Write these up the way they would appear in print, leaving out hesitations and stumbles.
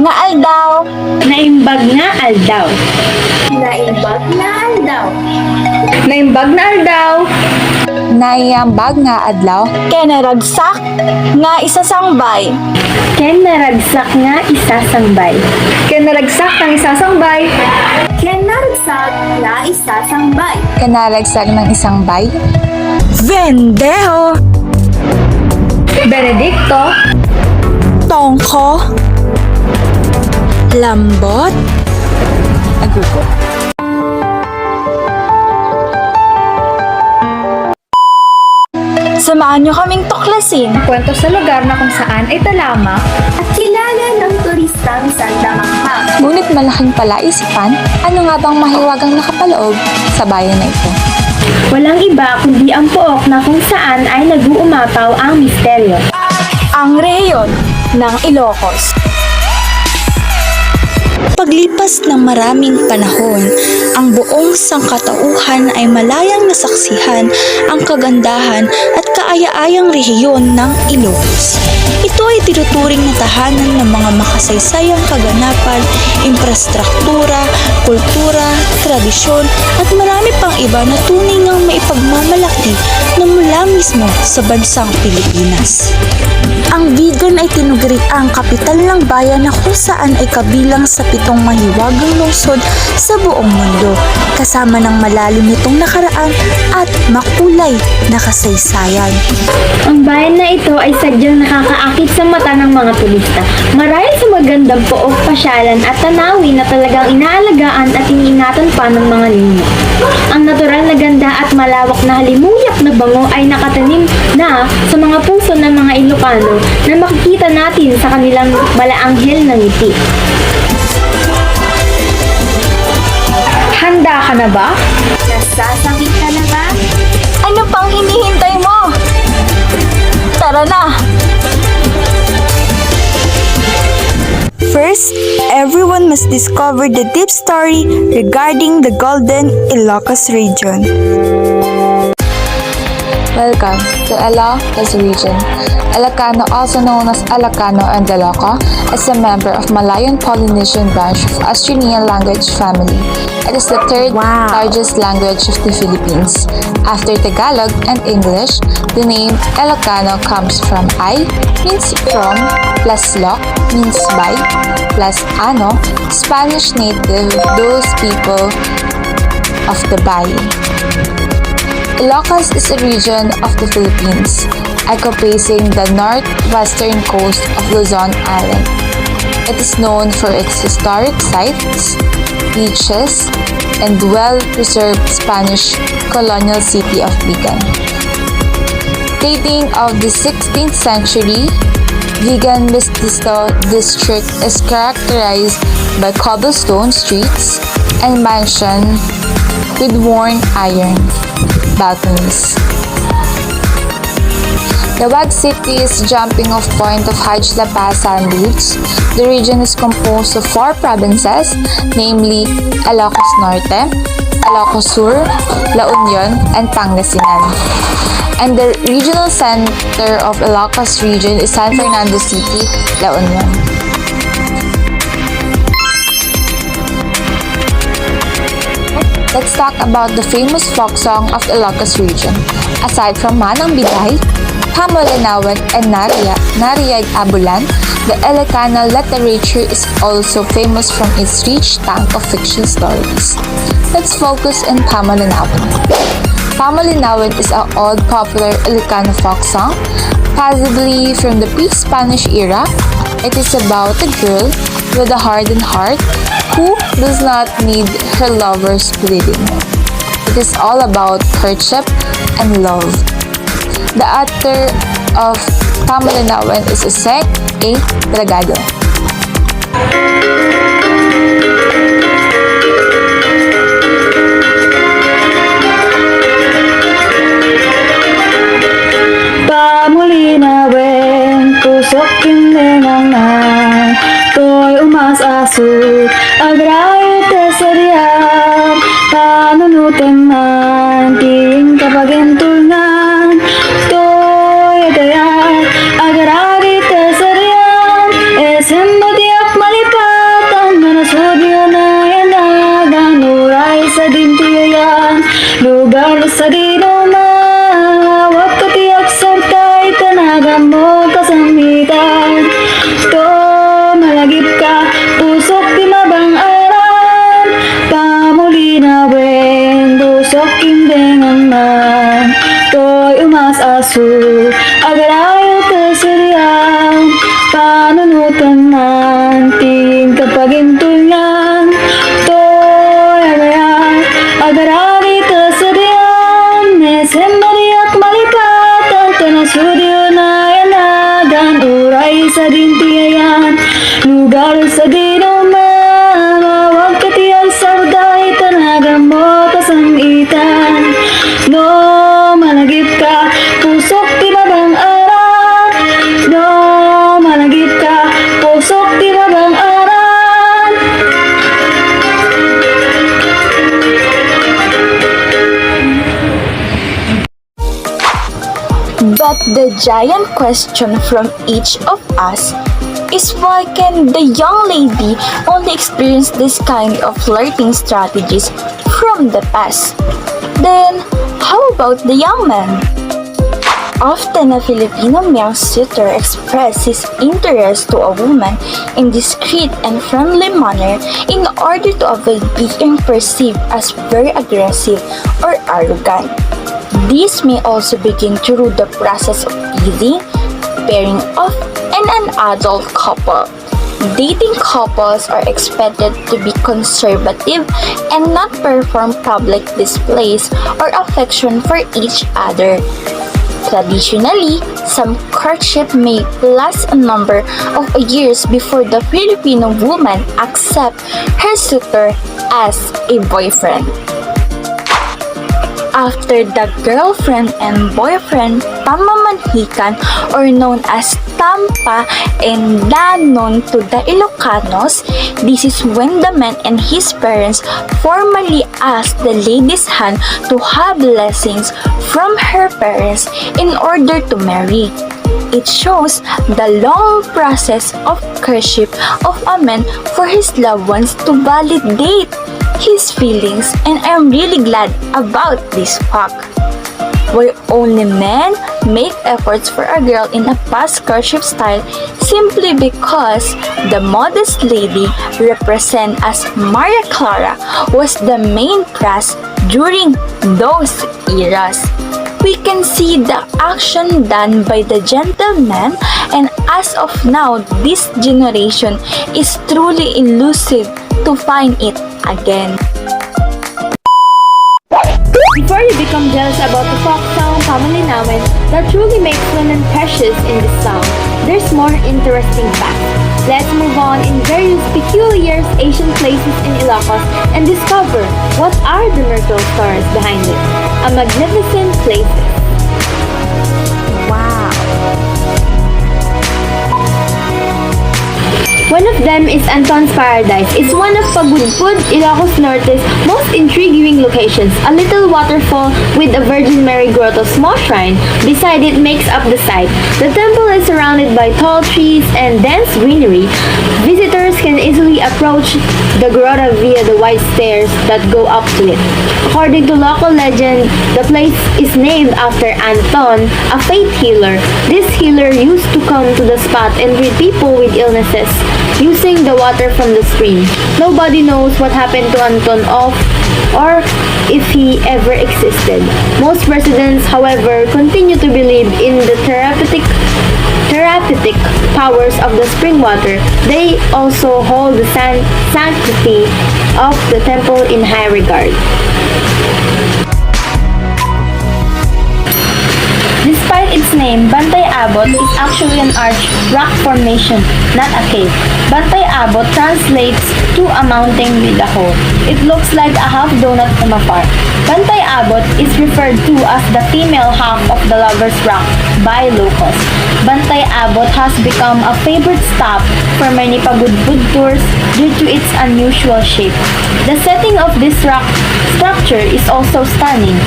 nga aldaw. Naimbag nga aldaw. Naimbag na aldaw. Naimbag na aldaw. Naiambag nga adlaw. Kenaragsak nga isasangbay. Ken naragsak nga isasangbay. Ken naragsak ng isasangbay. Kenaragsak na isasangbay. Kenaragsak ng isang bay. Vendejo. Benedicto. Tongo. Lambot. Agudo. Samahan niyo kaming tuklasin Kwento sa lugar na kung saan ay talamak. At kilala ng turistang sandamakmak. ngunit malaking palaisipan, ano nga bang mahiwagang nakapaloob sa bayan na ito? Walang iba kundi ang pook na kung saan ay nag-uumapaw ang misteryo. Ang rehiyon ng Ilocos. Paglipas ng maraming panahon, ang buong sangkatauhan ay malayang nasaksihan ang kagandahan at kaaya-ayang rehiyon ng Ilocos. Ito ay tinuturing na tahanan ng mga makasaysayang kaganapan, infrastruktura, kultura, tradisyon at marami pang iba na tunay ngang maipagmamalaki na mula mismo sa bansang Pilipinas. Ang Vigan ay tinuguri ang kapital ng bayan na kung saan ay kabilang sa 7 mahiwagang lungsod sa buong mundo, kasama ng malalim nitong nakaraan at makulay na kasaysayan. Ang bayan na ito ay sadyang nakakaakit sa mata ng mga turista. Marahil sa magandang pook, pasyalan at tanawin na talagang inaalagaan at iniingatan pa ng mga niño. Ang natural na ganda at malawak na halimuyak na bango ay nakatanim na sa mga puso ng mga Ilocano na makikita natin sa kanilang malaanghel na ngiti. Handa ka na ba? Nasasakit ka na ba? Ano pang hinihintay mo? Tara na! First, everyone must discover the deep story regarding the Golden Ilocos region. Welcome to Ilocos region. Ilocano, also known as Ilocano and Iloco, is a member of Malayan-Polynesian branch of Austronesian language family. It is the third largest language of the Philippines. After Tagalog and English, the name Ilocano comes from I, means from, plus loc, means by, plus ano, Spanish native, those people of the Bay. Ilocos is a region of the Philippines, encompassing the northwestern coast of Luzon Island. It is known for its historic sites, beaches, and well-preserved Spanish colonial city of Vigan. Dating of the 16th century, Vigan Mestizo district is characterized by cobblestone streets and mansions with worn iron balconies. The Wag City is jumping off point of Hajj La Paz sand dunes. The region is composed of 4 provinces, namely Ilocos Norte, Ilocos Sur, La Union, and Pangasinan. And the regional center of Ilocos region is San Fernando City, La Union. Let's talk about the famous folk song of the Ilocos region. Aside from Manang Biday, Pamolinawan, and Nariyag Abulan, the Ilocano literature is also famous from its rich tank of fiction stories. Let's focus on Pamolinawan. Pamolinawan is an old popular Ilocano folk song, possibly from the pre-Spanish era. It is about a girl with a hardened heart who does not need her lover's pleading. It is all about courtship and love. The author of Pamolinawan is Jose A. Delgado. Pamolinawan, tusok kinenangan, to'y umasasot, agrayo teserian, panunutan man, ting kapagentulnan, to'y agayat, agrari teserian, esendo diak malipit. Sintian, Toya, Agarari Tasadian, Mesembariak Malipatan, Tanasudio na yanagan, Uray sa dintiayan, lugar sa dinuman, Mawag katiyan sa uday, Tanagang mo kasangitan, no malagip ka, pusok tinabang aran, no malagip ka, pusok tinabang aran. But the giant question from each of us is why can the young lady only experience this kind of flirting strategies from the past? Then, how about the young man? Often a Filipino male suitor expresses his interest to a woman in discreet and friendly manner in order to avoid being perceived as very aggressive or arrogant. This may also begin through the process of teasing, pairing off, and an adult couple. Dating couples are expected to be conservative and not perform public displays or affection for each other. Traditionally, some courtship may last a number of years before the Filipino woman accepts her suitor as a boyfriend. After the girlfriend and boyfriend pamamanhikan, or known as tampa and danon to the Ilocanos, this is when the man and his parents formally ask the lady's hand to have blessings from her parents in order to marry. It shows the long process of courtship of a man for his loved ones to validate his feelings, and I'm really glad about this fact. Where only men make efforts for a girl in a past courtship style simply because the modest lady represented as Maria Clara was the main prize during those eras. We can see the action done by the gentleman, and as of now, this generation is truly elusive to find it again. Before you become jealous about the folk song Pamalinawan that truly makes women precious in this song, there's more interesting facts. Let's move on in various peculiar Asian places in Ilocos and discover what are the miracle stories behind it. A magnificent places. Wow! One of them is Anton's Paradise. It's one of Pagudpud, Ilocos Norte's most intriguing locations. A little waterfall with a Virgin Mary grotto small shrine beside it makes up the site. The temple is surrounded by tall trees and dense greenery. Visitors can easily approach the grotto via the wide stairs that go up to it. According to local legend, the place is named after Anton, a faith healer. This healer used to come to the spot and treat people with illnesses using the water from the spring. Nobody knows what happened to Anton or if he ever existed. Most residents, however, continue to believe in the therapeutic powers of the spring water. They also hold the sanctity of the temple in high regard. Despite its name, Bantay Abot is actually an arch rock formation, not a cave. Bantay Abot translates to a mountain with a hole. It looks like a half donut from afar. Bantay Abot is referred to as the female half of the Lover's Rock by locals. Bantay Abot has become a favorite stop for many pagudpud tours due to its unusual shape. The setting of this rock structure is also stunning.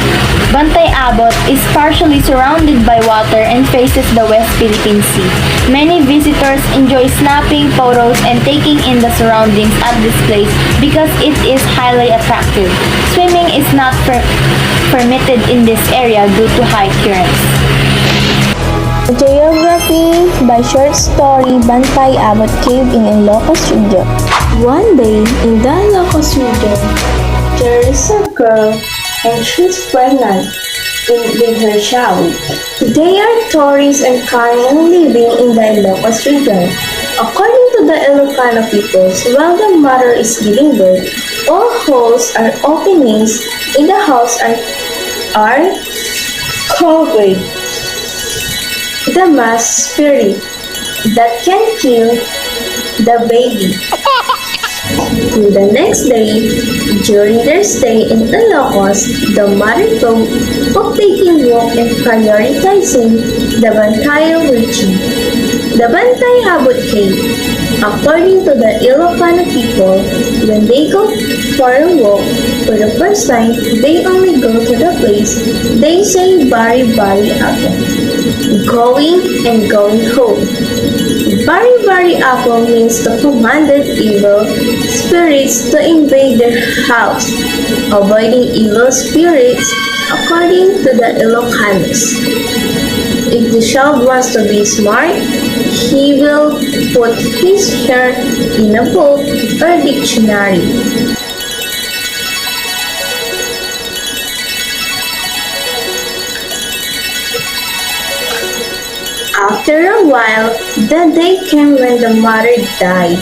Bantay Abot is partially surrounded by water and faces the West Philippine Sea. Many visitors enjoy snapping photos and taking in the surroundings at this place because it is highly attractive. Swimming is not permitted in this area due to high currents. Geography by short story Bantay Abot Cave in Ilocos region. One day in the Ilocos region, there is a girl and she's pregnant with her child. They are tourists and currently living in the Ilocos region. According to the Ilocano peoples, while the mother is giving birth, all holes or openings in the house are covered. The mass spirit that can kill the baby. The next day, during their stay in Ilocos, the mother thought of taking walk and prioritizing the Bantayo region. The Bantay Abot Cave. According to the Ilocano people, when they go for a walk for the first time, they only go to the place they say bari-bari apple, going and going home. Bari-bari apple means to commanded evil spirits to invade their house, avoiding evil spirits according to the Ilocanos. If the child wants to be smart, he will put his hair in a book or dictionary. After a while, the day came when the mother died.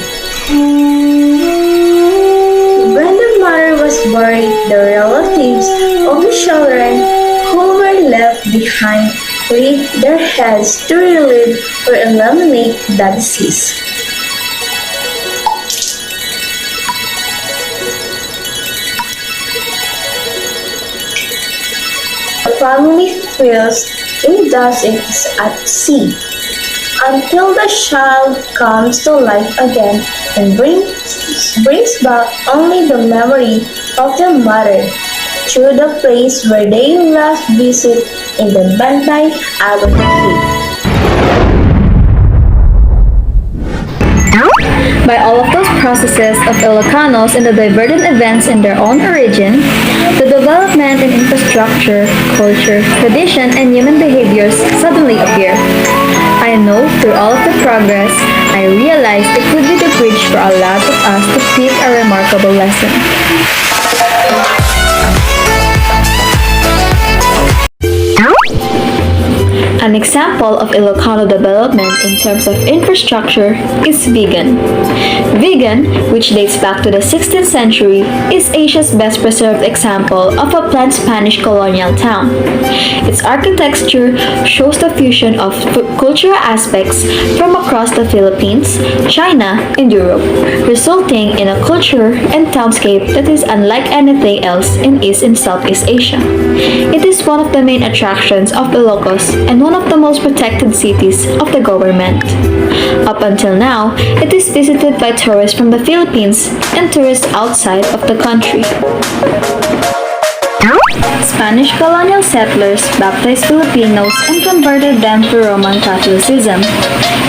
When the mother was buried, the relatives of the children who were left behind laid their heads to relieve or eliminate the disease. The family feels in dozens at sea until the child comes to life again and brings back only the memory of the mother to the place where they last visit in the Bantay Abot Cave. By all of those processes of Ilocanos and the divergent events in their own origin, the development in infrastructure, culture, tradition, and human behaviors suddenly appear. I know through all of the progress, I realized it would be the bridge for a lot of us to teach a remarkable lesson. An example of Ilocano development in terms of infrastructure is Vigan. Vigan, which dates back to the 16th century, is Asia's best preserved example of a planned Spanish colonial town. Its architecture shows the fusion of cultural aspects from across the Philippines, China, and Europe, resulting in a culture and townscape that is unlike anything else in East and Southeast Asia. It is one of the main attractions of Ilocos and one of the most protected cities of the government. Up until now, it is visited by tourists from the Philippines and tourists outside of the country. Spanish colonial settlers baptized Filipinos and converted them to Roman Catholicism.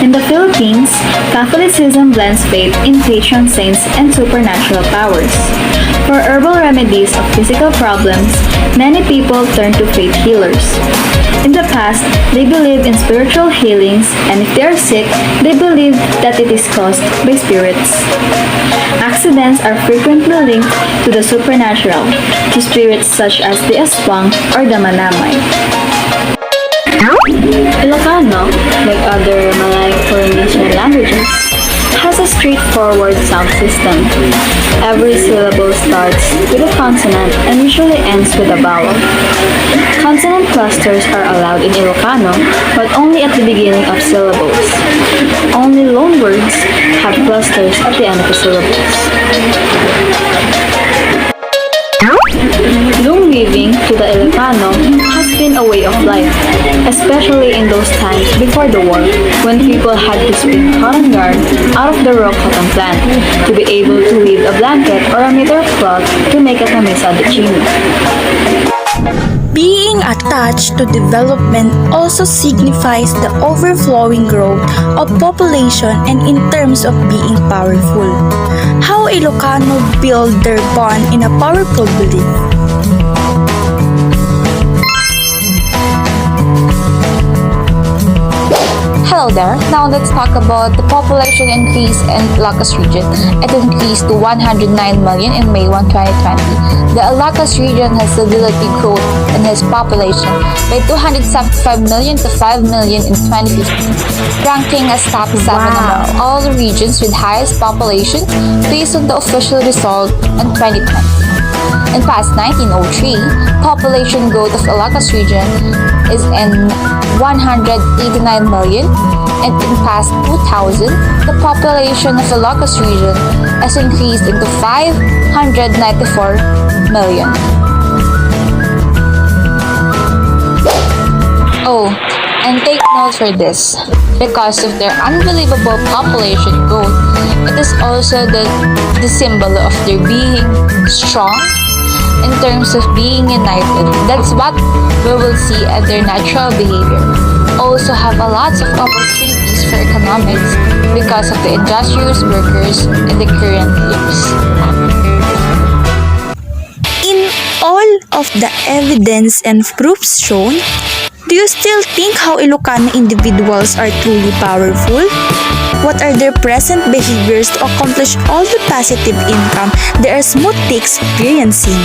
In the Philippines, Catholicism blends faith in patron saints and supernatural powers. For herbal remedies of physical problems, many people turn to faith healers. In the past, they believed in spiritual healings, and if they are sick, they believe that it is caused by spirits. Accidents are frequently linked to the supernatural, to spirits such as the aswang or the manamay. Ilocano, like other Malay-Polynesian languages, has a straightforward sound system. Every syllable starts with a consonant and usually ends with a vowel. Consonant clusters are allowed in Ilocano, but only at the beginning of syllables. Only loanwords have clusters at the end of the syllables. Loom weaving to the Ilocano has been a way of life, especially in those times before the war, when people had to spin cotton yarn out of the raw cotton plant to be able to weave a blanket or a meter of cloth to make a camisa de chino. Being attached to development also signifies the overflowing growth of population and in terms of being powerful. How Ilocano build their bond in a powerful belief. Hello there. Now let's talk about the population increase in Ilocos region. It increased to 109 million in May 1, 2020. The Ilocos region has steadily growth in its population by 275 million to 5 million in 2015, ranking as top 7 among all the regions with highest population based on the official result in 2020. In past 1903, population growth of Ilocos region is in 189 million, and in past 2000, the population of Ilocos region has increased into 594 million. Oh, and take note for this. Because of their unbelievable population growth, it is also the symbol of their being strong in terms of being united. That's what we will see at their natural behavior. Also have a lots of opportunities for economics because of the industrious workers in the current years. In all of the evidence and proofs shown, do you still think how Ilocano individuals are truly powerful? What are their present behaviors to accomplish all the positive income they are smoothly experiencing?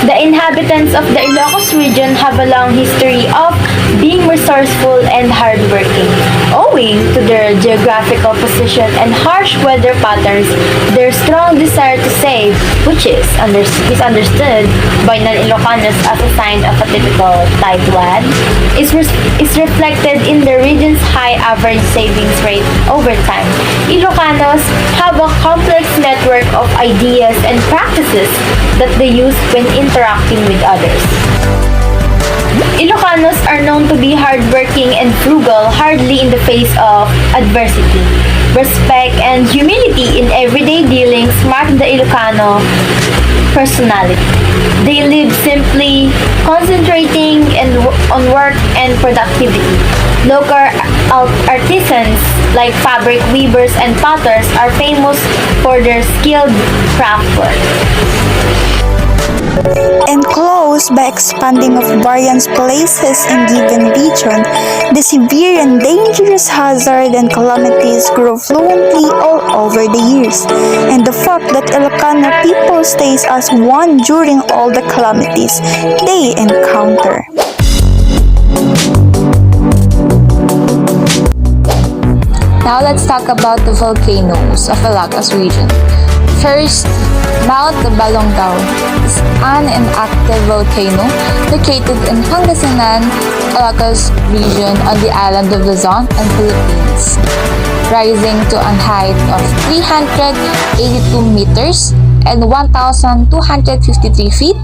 The inhabitants of the Ilocos region have a long history of being resourceful and hardworking. Owing to their geographical position and harsh weather patterns, their strong desire to save, which is understood by non-Ilocanos as a sign of a typical tightwad, is reflected in the region's high average savings rate over time. Ilocanos have a complex network of ideas and practices that they use when interacting with others. Ilocanos are known to be hardworking and frugal, hardly in the face of adversity. Respect and humility in everyday dealings mark the Ilocano personality. They live simply, concentrating on work and productivity. Local artisans like fabric weavers and potters are famous for their skilled craft work. Enclosed by expanding of various places in given region, the severe and dangerous hazard and calamities grow fluently all over the years, and the fact that Ilocano people stays as one during all the calamities they encounter. Now let's talk about the volcanoes of Ilocos region. First, Mount Balonggao is an inactive volcano located in Pangasinan, Ilocos region on the island of Luzon and Philippines, rising to a height of 382 meters and 1,253 feet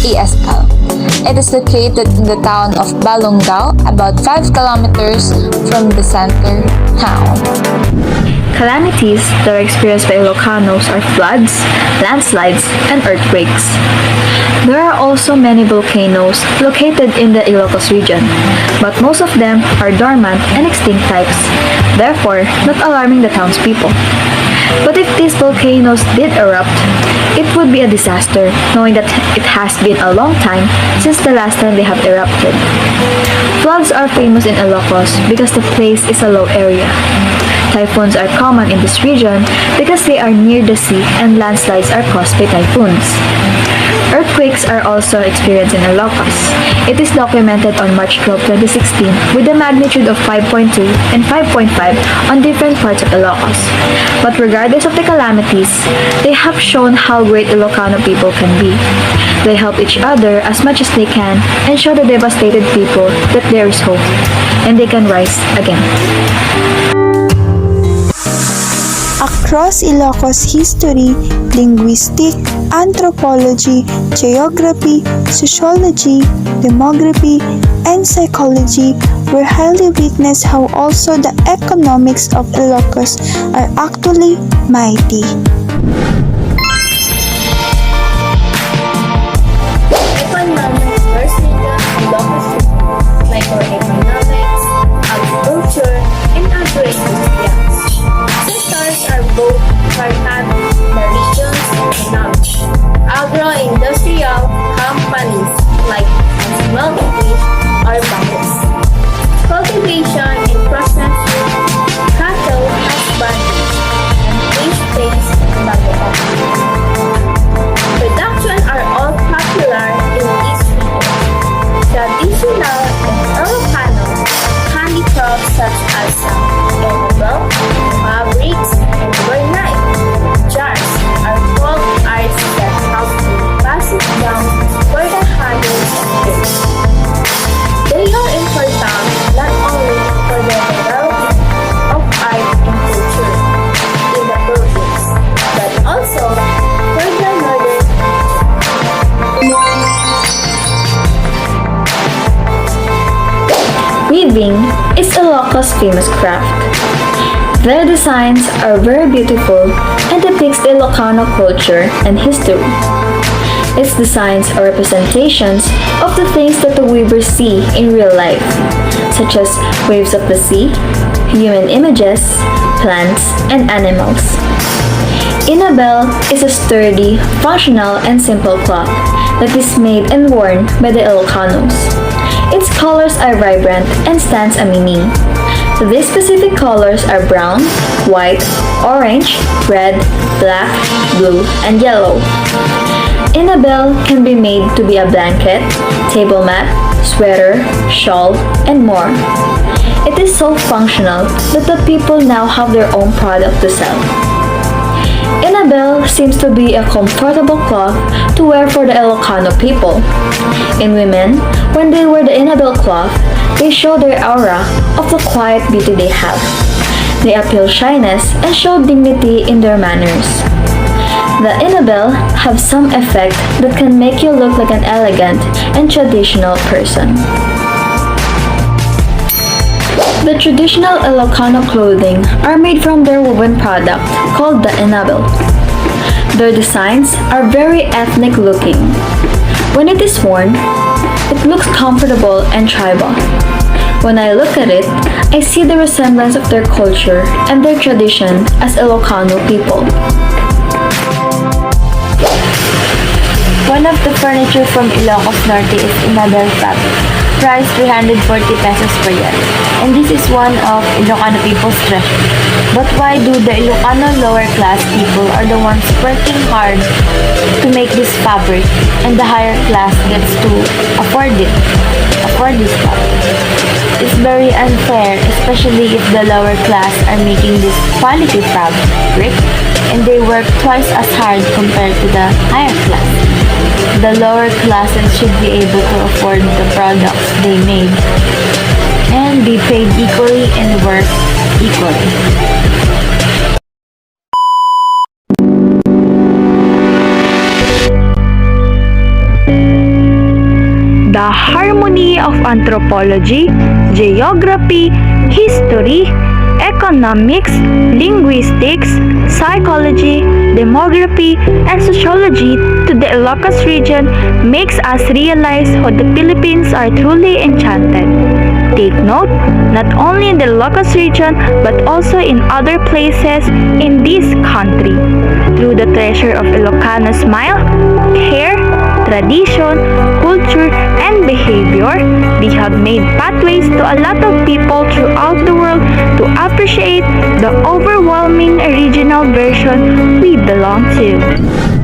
ASL. It is located in the town of Balonggao, about 5 kilometers from the center town. Calamities that are experienced by Ilocanos are floods, landslides, and earthquakes. There are also many volcanoes located in the Ilocos region, but most of them are dormant and extinct types, therefore not alarming the townspeople. But if these volcanoes did erupt, it would be a disaster, knowing that it has been a long time since the last time they have erupted. Floods are famous in Ilocos because the place is a low area. Typhoons are common in this region because they are near the sea, and landslides are caused by typhoons. Earthquakes are also experienced in Ilocos. It is documented on March 12, 2016 with a magnitude of 5.2 and 5.5 on different parts of Ilocos. But regardless of the calamities, they have shown how great Ilocano people can be. They help each other as much as they can and show the devastated people that there is hope and they can rise again. Across Ilocos history, linguistic, anthropology, geography, sociology, demography, and psychology, we highly witness how also the economics of Ilocos are actually mighty. Economics first leader Ilocos microeconomics, agriculture, and agro-industrial. Sectors are both part-time the region's economics. Agro-industrial companies like Ilocos' famous craft. Their designs are very beautiful and depicts the Ilocano culture and history. Its designs are representations of the things that the weavers see in real life, such as waves of the sea, human images, plants, and animals. Inabel is a sturdy, functional, and simple cloth that is made and worn by the Ilocanos. Its colors are vibrant and stands a meaning. These specific colors are brown, white, orange, red, black, blue, and yellow. Inabel can be made to be a blanket, table mat, sweater, shawl, and more. It is so functional that the people now have their own product to sell. Inabel seems to be a comfortable cloth to wear for the Ilocano people. In women, when they wear the Inabel cloth, they show their aura of the quiet beauty they have. They appeal shyness and show dignity in their manners. The Inabel have some effect that can make you look like an elegant and traditional person. The traditional Ilocano clothing are made from their woven product called the Inabel. Their designs are very ethnic looking. When it is worn, it looks comfortable and tribal. When I look at it, I see the resemblance of their culture and their tradition as Ilocano people. One of the furniture from Ilocos Norte is Inabel fabric, priced 340 pesos per yard. And this is one of Ilocano people's treasure. But why do the Ilocano lower class people are the ones working hard to make this fabric and the higher class gets to afford this fabric? It's very unfair, especially if the lower class are making this quality fabric and they work twice as hard compared to the higher class. The lower classes should be able to afford the products they made and be paid equally and work equally. The harmony of anthropology, geography, history, economics, linguistics, psychology, demography, and sociology to the Ilocos region makes us realize how the Philippines are truly enchanted. Take note, not only in the Ilocos region but also in other places in this country. Through the treasure of Ilocano smile, hair, tradition, culture, and behavior, they have made pathways to a lot of people throughout the world to appreciate the overwhelming original version we belong to.